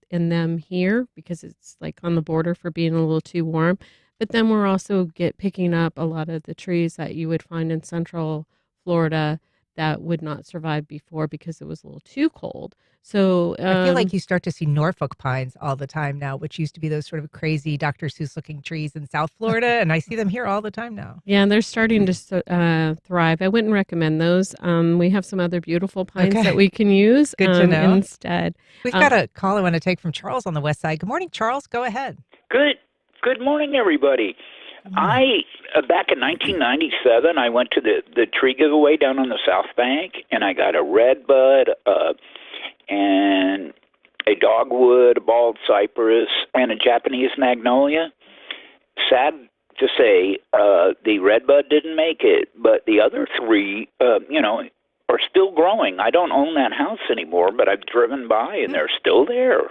them here because it's like on the border for being a little too warm. But then we're also picking up a lot of the trees that you would find in central Florida that would not survive before because it was a little too cold. So I feel like you start to see Norfolk pines all the time now, which used to be those sort of crazy Dr. Seuss looking trees in South Florida. And I see them here all the time now. Yeah, they're starting to thrive. I wouldn't recommend those. We have some other beautiful pines that we can use Good to know. instead. We've got a call I want to take from Charles on the west side. Good morning, Charles. Go ahead. Good morning, everybody. Back in 1997, I went to the tree giveaway down on the South Bank, and I got a redbud, and a dogwood, a bald cypress, and a Japanese magnolia. Sad to say, the redbud didn't make it, but the other 3, are still growing. I don't own that house anymore, but I've driven by, and they're still there.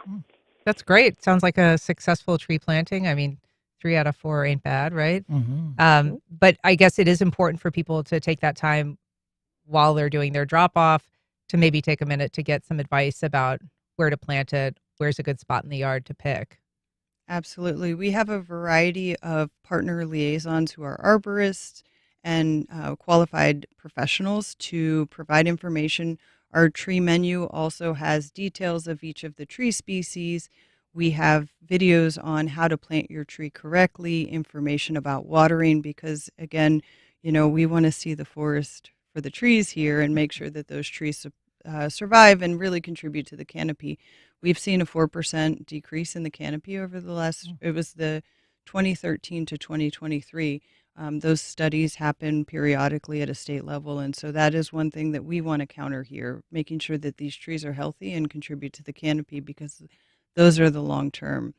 That's great. Sounds like a successful tree planting. I mean, 3 out of 4 ain't bad, right? Mm-hmm. But I guess it is important for people to take that time while they're doing their drop off to maybe take a minute to get some advice about where to plant it, where's a good spot in the yard to pick. Absolutely. We have a variety of partner liaisons who are arborists and qualified professionals to provide information. Our tree menu also has details of each of the tree species. We have videos on how to plant your tree correctly, information about watering, because again, we want to see the forest for the trees here and make sure that those trees survive and really contribute to the canopy. We've seen a 4% decrease in the canopy over the last, it was the 2013 to 2023. Those studies happen periodically at a state level. And so that is one thing that we want to counter here, making sure that these trees are healthy and contribute to the canopy, because those are the long-term,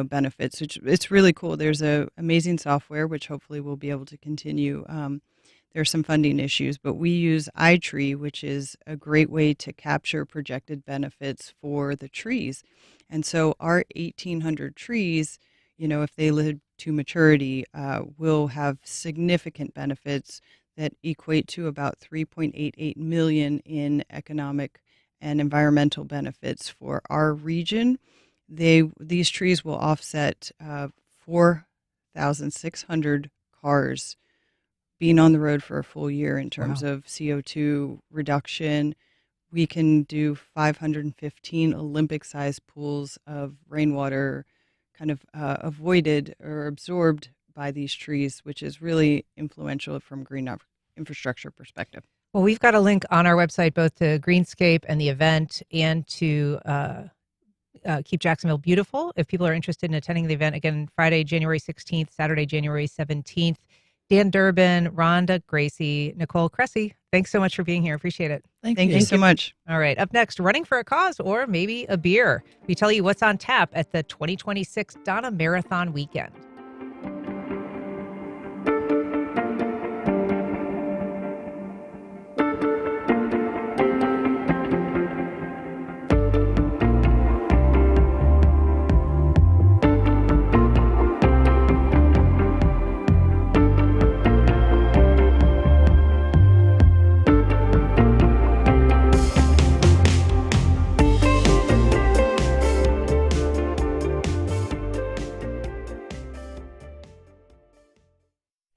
benefits. It's really cool. There's a amazing software, which hopefully we'll be able to continue. There's some funding issues, but we use iTree, which is a great way to capture projected benefits for the trees. And so our 1,800 trees, if they live to maturity, will have significant benefits that equate to about $3.88 million in economic and environmental benefits for our region. These trees will offset 4,600 cars being on the road for a full year in terms of CO2 reduction. We can do 515 Olympic-sized pools of rainwater kind of avoided or absorbed by these trees, which is really influential from green infrastructure perspective. Well, we've got a link on our website both to Greenscape and the event and to Keep Jacksonville Beautiful if people are interested in attending the event. Again, Friday, January 16th, Saturday, January 17th. Dan Durbin, Rhonda Gracie, Nicole Cressy, thanks so much for being here. Appreciate it. Thank you so much. All right. Up next, running for a cause or maybe a beer. We tell you what's on tap at the 2026 Donna Marathon Weekend.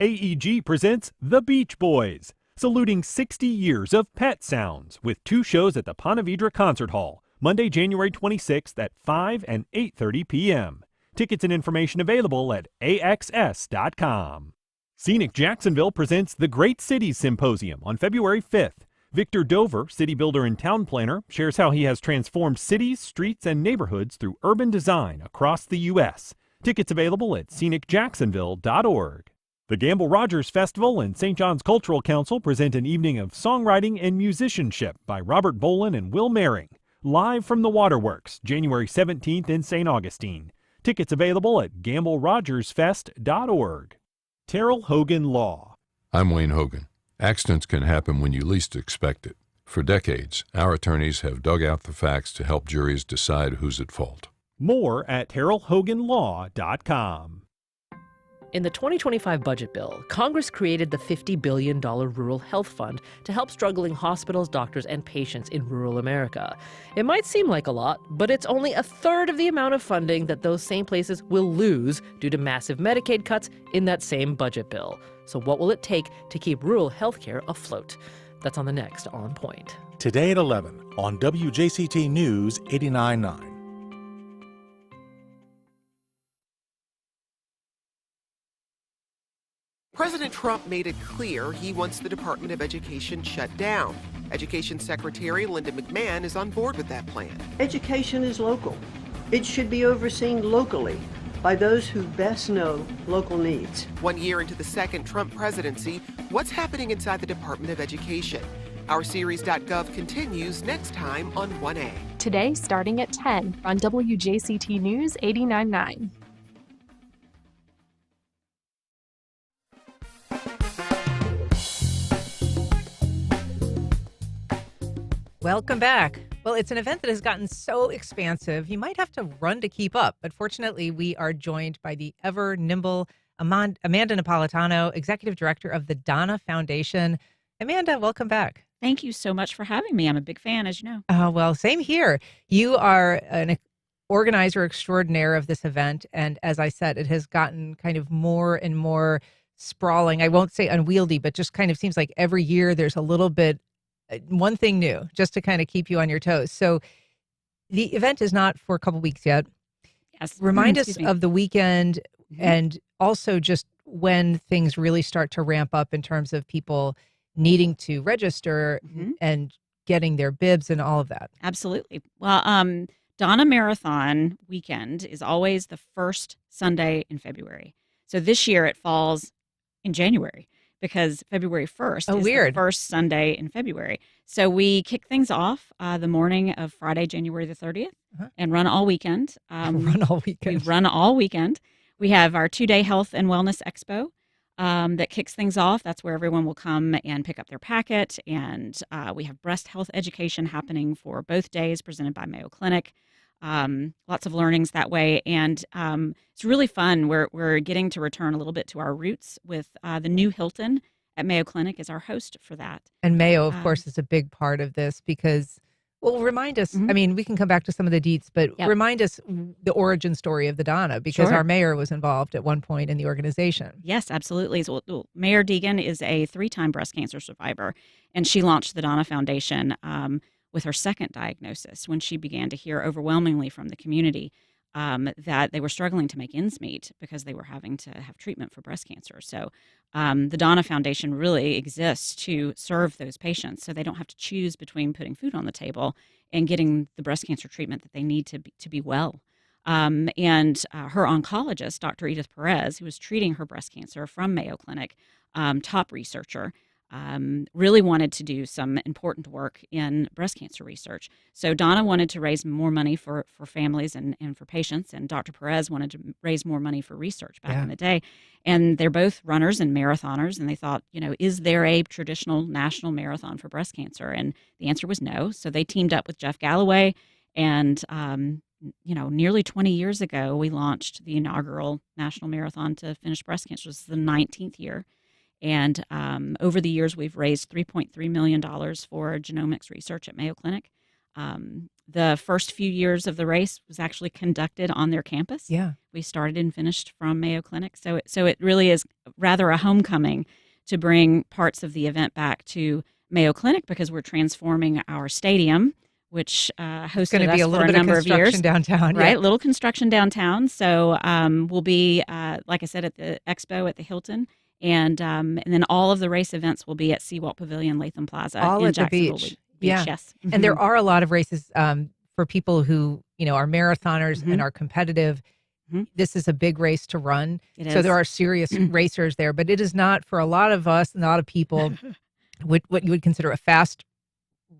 AEG presents The Beach Boys, saluting 60 years of pet sounds with 2 shows at the Ponte Vedra Concert Hall, Monday, January 26th at 5 and 8:30 p.m. Tickets and information available at axs.com. Scenic Jacksonville presents the Great Cities Symposium on February 5th. Victor Dover, city builder and town planner, shares how he has transformed cities, streets, and neighborhoods through urban design across the U.S. Tickets available at scenicjacksonville.org. The Gamble Rogers Festival and St. John's Cultural Council present an evening of songwriting and musicianship by Robert Bolin and Will Mehring, live from the Waterworks, January 17th in St. Augustine. Tickets available at gamblerogersfest.org. Terrell Hogan Law. I'm Wayne Hogan. Accidents can happen when you least expect it. For decades, our attorneys have dug out the facts to help juries decide who's at fault. More at terrellhoganlaw.com. In the 2025 budget bill, Congress created the $50 billion Rural Health Fund to help struggling hospitals, doctors, and patients in rural America. It might seem like a lot, but it's only a third of the amount of funding that those same places will lose due to massive Medicaid cuts in that same budget bill. So what will it take to keep rural healthcare afloat? That's on the next On Point. Today at 11 on WJCT News 89.9. President Trump made it clear he wants the Department of Education shut down. Education Secretary Linda McMahon is on board with that plan. Education is local. It should be overseen locally by those who best know local needs. 1 year into the second Trump presidency, what's happening inside the Department of Education? Our series.gov continues next time on 1A. Today, starting at 10 on WJCT News 89.9. Welcome back. Well, it's an event that has gotten so expansive, you might have to run to keep up. But fortunately, we are joined by the ever nimble Amanda Napolitano, Executive Director of the Donna Foundation. Amanda, welcome back. Thank you so much for having me. I'm a big fan, as you know. Well, same here. You are an organizer extraordinaire of this event. And as I said, it has gotten kind of more and more sprawling. I won't say unwieldy, but just kind of seems like every year there's a little bit one thing new just to kind of keep you on your toes. So the event is not for a couple weeks yet. Yes. Remind us of the weekend and also just when things really start to ramp up in terms of people needing to register and getting their bibs and all of that. Absolutely. Well, Donna Marathon weekend is always the first Sunday in February. So this year it falls in January, because February 1st is the first Sunday in February. So we kick things off the morning of Friday, January the 30th, and run all weekend. Run all weekend. We run all weekend. We have our 2-day health and wellness expo that kicks things off. That's where everyone will come and pick up their packet. And we have breast health education happening for both days, presented by Mayo Clinic. Lots of learnings that way. And it's really fun. We're getting to return a little bit to our roots with the new Hilton at Mayo Clinic as our host for that. And Mayo, of course, is a big part of this because, Well, remind us, Mm-hmm. I mean, we can come back to some of the deets, but remind us the origin story of the Donna, because Sure. our mayor was involved at one point in the organization. Yes, absolutely. So, Mayor Deegan is a 3-time breast cancer survivor, and she launched the Donna Foundation with her second diagnosis when she began to hear overwhelmingly from the community that they were struggling to make ends meet because they were having to have treatment for breast cancer. So the Donna Foundation really exists to serve those patients so they don't have to choose between putting food on the table and getting the breast cancer treatment that they need to be well. And her oncologist, Dr. Edith Perez, who was treating her breast cancer from Mayo Clinic, top researcher, really wanted to do some important work in breast cancer research. So Donna wanted to raise more money for families and for patients, and Dr. Perez wanted to raise more money for research back in the day. And they're both runners and marathoners, and they thought, is there a traditional national marathon for breast cancer? And the answer was no. So they teamed up with Jeff Galloway, and nearly 20 years ago, we launched the inaugural national marathon to finish breast cancer. This is the 19th year. And over the years, we've raised $3.3 million for genomics research at Mayo Clinic. The first few years of the race was actually conducted on their campus. Yeah. We started and finished from Mayo Clinic. So it really is rather a homecoming to bring parts of the event back to Mayo Clinic, because we're transforming our stadium, which hosted us for a number of years. Downtown, right? Little construction downtown. So we'll be, like I said, at the expo at the Hilton. And then all of the race events will be at Seawalk Pavilion, Latham Plaza, all in at the Jacksonville beach. Beach. Yeah. Yes. And there are a lot of races for people who, are marathoners and are competitive. This is a big race to run. It so is. there are serious racers there, but it is not for a lot of us, a lot of people, what you would consider a fast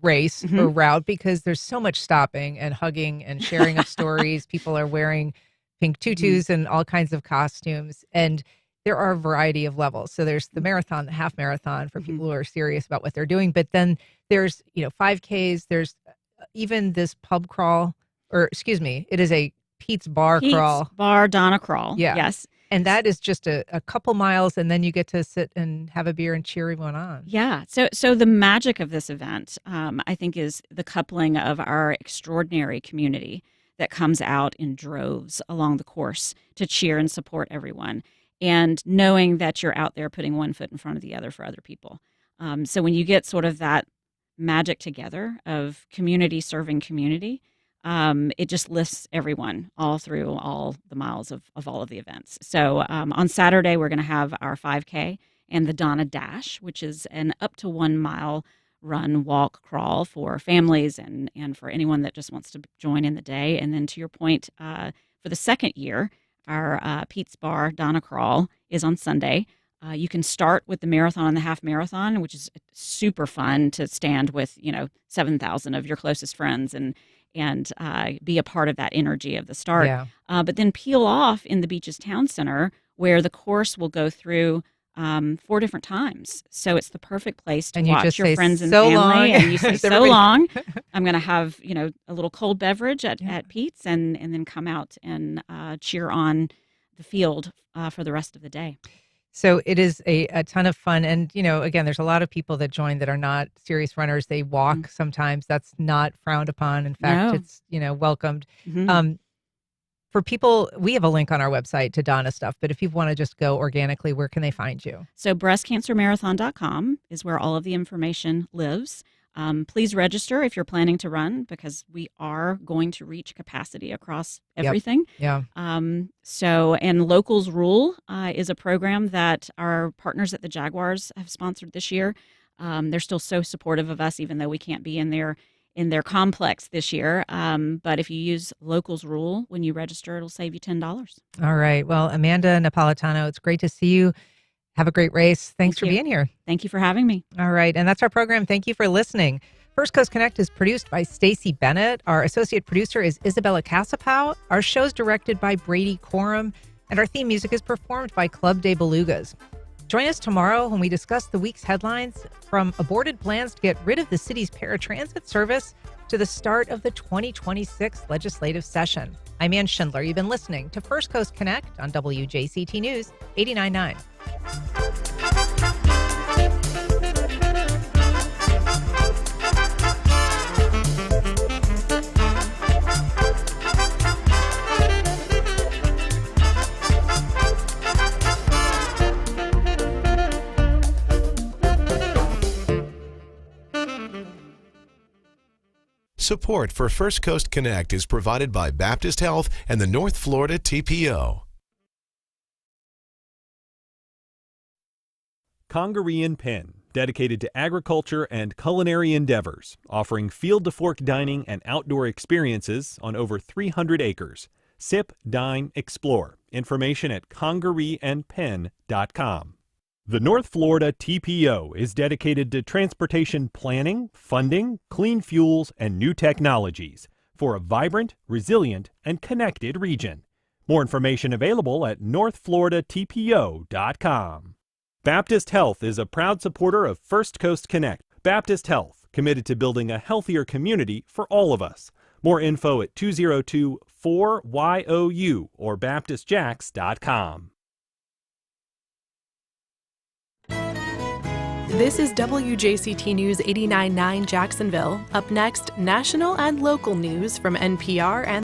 race or route, because there's so much stopping and hugging and sharing of stories. People are wearing pink tutus and all kinds of costumes. And there are a variety of levels. So there's the marathon, the half marathon for people who are serious about what they're doing. But then there's, 5Ks. There's even this pub crawl, it is a Pete's Bar crawl. Bar Donna crawl. Yeah. Yes. And that is just a couple miles, and then you get to sit and have a beer and cheer everyone on. Yeah. So the magic of this event, I think, is the coupling of our extraordinary community that comes out in droves along the course to cheer and support everyone, and knowing that you're out there putting one foot in front of the other for other people. So when you get sort of that magic together of community serving community, it just lifts everyone all through all the miles of all of the events. So on Saturday, we're going to have our 5K and the Donna Dash, which is an up to 1 mile run, walk, crawl for families and for anyone that just wants to join in the day. And then to your point, for the second year, our Pete's Bar Donna Crawl is on Sunday. You can start with the marathon and the half marathon, which is super fun to stand with, 7,000 of your closest friends and be a part of that energy of the start. Yeah. But then peel off in the Beaches Town Center, where the course will go through 4 different times. So it's the perfect place to And you watch just your say, friends and "So family. long." And you say, Is so everybody- long. I'm going to have, a little cold beverage at Pete's and then come out and cheer on the field for the rest of the day. So it is a ton of fun. And, again, there's a lot of people that join that are not serious runners. They walk sometimes. That's not frowned upon. In fact, No. it's, welcomed. For people, we have a link on our website to Donna stuff, but if people want to just go organically, where can they find you? So breastcancermarathon.com is where all of the information lives. Please register if you're planning to run, because we are going to reach capacity across everything. Yeah. And Locals Rule is a program that our partners at the Jaguars have sponsored this year. They're still so supportive of us, even though we can't be in their complex this year. But if you use Locals Rule when you register, it'll save you $10. All right. Well, Amanda Napolitano, it's great to see you. Have a great race. Thanks for being here. Thank you for having me. All right. And that's our program. Thank you for listening. First Coast Connect is produced by Stacey Bennett. Our associate producer is Isabella Casapow. Our show's directed by Brady Coram. And our theme music is performed by Club de Belugas. Join us tomorrow when we discuss the week's headlines, from aborted plans to get rid of the city's paratransit service to the start of the 2026 legislative session. I'm Ann Schindler. You've been listening to First Coast Connect on WJCT News 89.9. Support for First Coast Connect is provided by Baptist Health and the North Florida TPO. Congaree & Pen, dedicated to agriculture and culinary endeavors, offering field-to-fork dining and outdoor experiences on over 300 acres. Sip, dine, explore. Information at congareeandpen.com. The North Florida TPO is dedicated to transportation planning, funding, clean fuels, and new technologies for a vibrant, resilient, and connected region. More information available at northfloridatpo.com. Baptist Health is a proud supporter of First Coast Connect. Baptist Health, committed to building a healthier community for all of us. More info at 202-4YOU or baptistjacks.com. This is WJCT News 89.9 Jacksonville. Up next, national and local news from NPR and